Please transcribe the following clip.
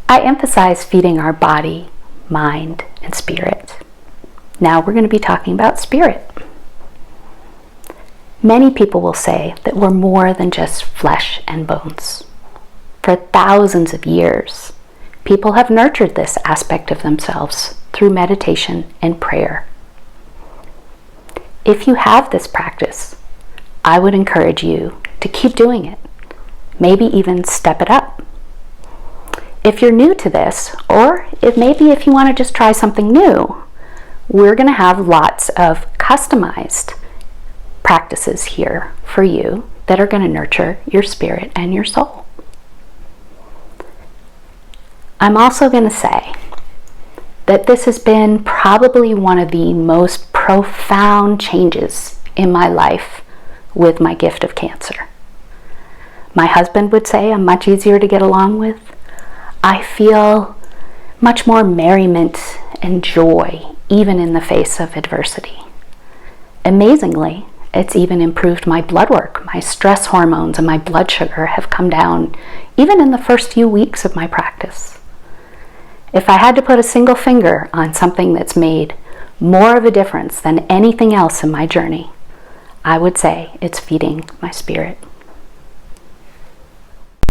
I emphasize feeding our body, mind, and spirit. Now we're going to be talking about spirit. Many people will say that we're more than just flesh and bones. For thousands of years, people have nurtured this aspect of themselves through meditation and prayer. If you have this practice, I would encourage you to keep doing it, maybe even step it up. If you're new to this, or if you want to just try something new, we're going to have lots of customized practices here for you that are going to nurture your spirit and your soul. I'm also going to say that this has been probably one of the most profound changes in my life with my gift of cancer. My husband would say I'm much easier to get along with. I feel much more merriment and joy, even in the face of adversity. Amazingly, it's even improved my blood work. My stress hormones and my blood sugar have come down even in the first few weeks of my practice. If I had to put a single finger on something that's made more of a difference than anything else in my journey, I would say it's feeding my spirit.